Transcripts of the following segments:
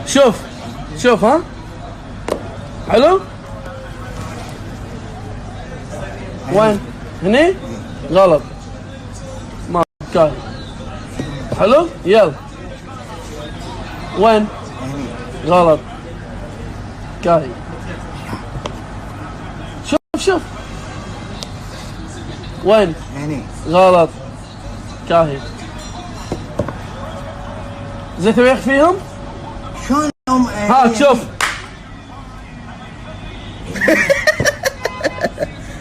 شوف شوف ها حلو. وين؟ هني؟ غلط. ما كاهي. حلو؟ يلا. وين؟ غلط. كاهي. شوف شوف. وين؟ هني. غلط. كاهي. زي تبي فيهم؟ شلون هاك شوف.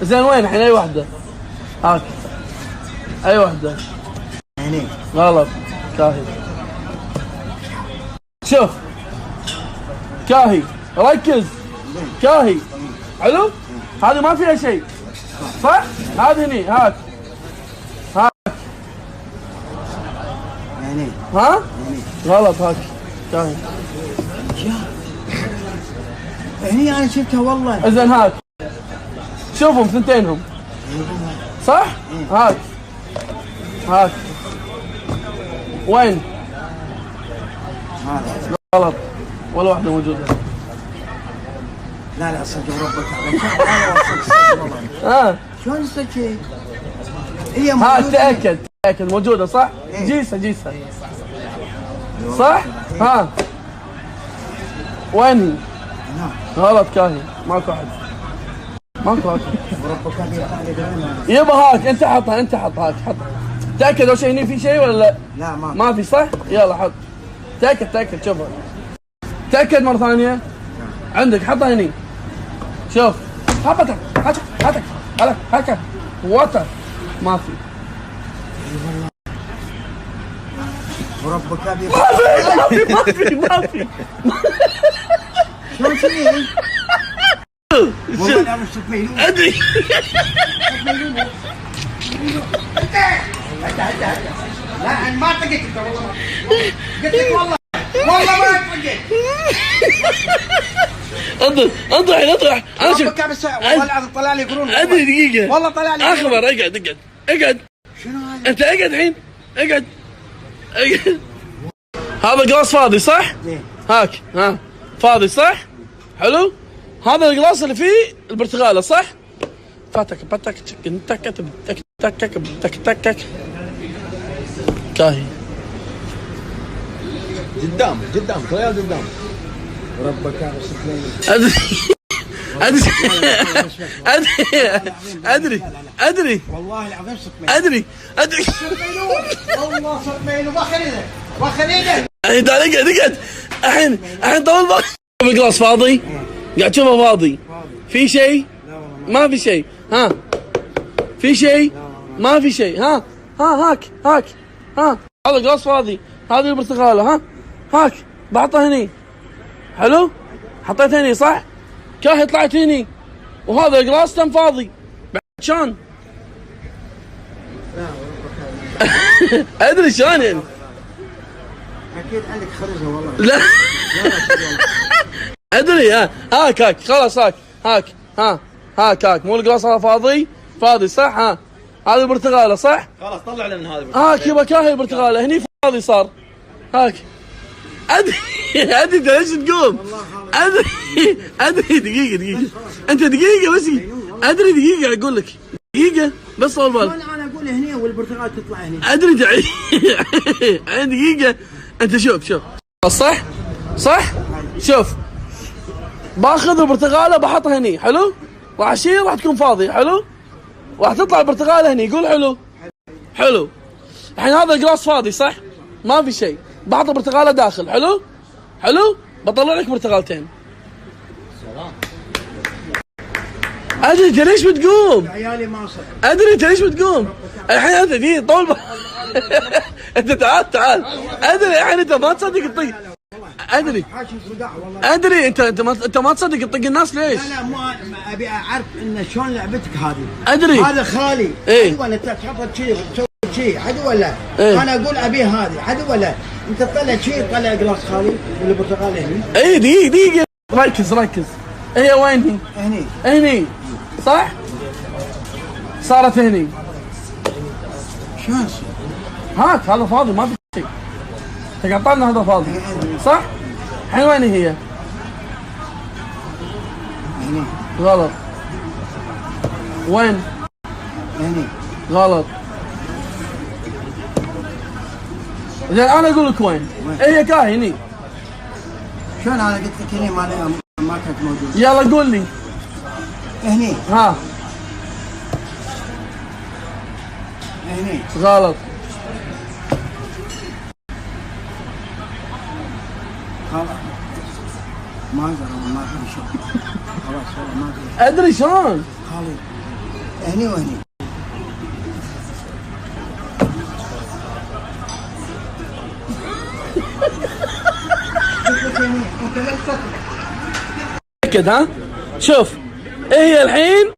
زين وين الحين اي وحده؟ هاك اي وحده؟ هني. غلط. كاهي. شوف كاهي ركز. كاهي حلو. هذه ما فيها شيء صح؟ هذه هني هاك هاك هني. ها؟ هني. غلط. هاك كاهي. هني انا شفتها والله. زين هاك شوفهم ثنتينهم صح؟ هاك هاك. وين؟ هذا غلط ولا واحدة موجودة. لا صدق ربك ها شلون يصير شيء؟ هي ها موجودة. تأكد موجودة صح؟ إيه. جيسة صح؟ ها وين هي؟ هنا. غلط. كاهي ماكو أحد ماكو أحد. وربك ابي يطلع لي دائما. يبا هاك انت حطها انت حط هاك حط. تأكد اول شيء هني في شيء ولا لا؟ لا ما ما في صح؟ يلا حط. تأكد شوفها. تأكد مرة ثانية. عندك حطها هني. شوف هاتك هاتك واتر. ما في وربك ابي ما في شلون شيء؟ والله لا مش تميلون. ادري. لا ما طقيت انت والله. قلت لك والله ما طقيت. اطرح انا شوف. ربك ابي والله العظيم طلع لي قرون. ادري دقيقة والله طلع لي قرون. اخبر. اقعد شنو هذا؟ انت اقعد الحين. اقعد هذا القلاص فاضي صح؟ زين. هاك ها فاضي صح؟ حلو؟ هذا القلاص اللي فيه البرتقاله صح؟ فاتك باتك تك تك تك تك تك. كاهي. قدام خيال قدام. ربك ابي صدقني. ادري والله العظيم صدقني. ادري والله صدقني ما خلينا. اقعد الحين طول بالك. القلاص فاضي؟ قاعد تشوفه فاضي. في شيء؟ ما في شيء. ها في شيء؟ ما في شيء. ها هاك ها هذا القلاص فاضي. هذه البرتقاله. ها هاك بحطها هني. حلو؟ حطيت هني صح؟ كاهي طلعت هني وهذا القلاص تم فاضي. بعد شلون؟ ادري شلون يعني. اكيد عندك خرزه والله. لا ادري. هاك خلاص هاك مو القلاص هذا فاضي صح؟ ها هذه البرتقاله صح؟ خلاص طلع لنا من هذا البرتقال. هاك يبا كاهي البرتقاله هني فاضي صار. هاك ادري انت ليش تقوم؟ ادري دقيقه انت دقيقه بس. ادري دقيقه اقول لك دقيقه بس طول بالك. انا اقول هنا والبرتقال تطلع هنا. ادري دقيقه. انت شوف صح شوف. باخذ البرتقاله بحطها هني حلو. راح اشيل راح تكون فاضي حلو. راح تطلع البرتقاله هني. قول حلو. الحين هذا القلاص فاضي صح؟ ما في شيء. بحط البرتقاله داخل حلو. بطلع لك برتقالتين. ادري انت ليش بتقوم؟ عيالي ما صح. ادري انت ليش بتقوم؟ الحين انت دي طول انت تعال. ادري الحين انت ما تصدق تطق. ادري انت ما تصدق تطق الناس ليش؟ لا مو ابي اعرف ان شلون لعبتك هذه. ادري هذا خالي. ايه ولا انت تحط شيء تسوي شيء عدو ولا؟ إيه؟ انا اقول ابي هذه عدو ولا؟ انت تطلع شيء طلع قلاص خالي ولا برتقال هني. اي دقيقه ركز. هي وين هي؟ هني صح؟ صارت هني. شلون؟ هاك هذا فاضي ما في شيء. تقطعنا هذا فاضي صح؟ الحين وين هي؟ هني غلط. وين؟ هني غلط. زين انا اقول لك وين؟ هي كاهي هني. شلون انا قلت لك هني ما كانت موجوده. يلا قول لي. هني ها. هني غلط. خلاص ما اقدر ما في شيء. خلاص والله ما في. ادري شلون؟ خالد هني وهني. قلت لك هني انت لا تسكت. تأكد ها؟ شوف. هي الحين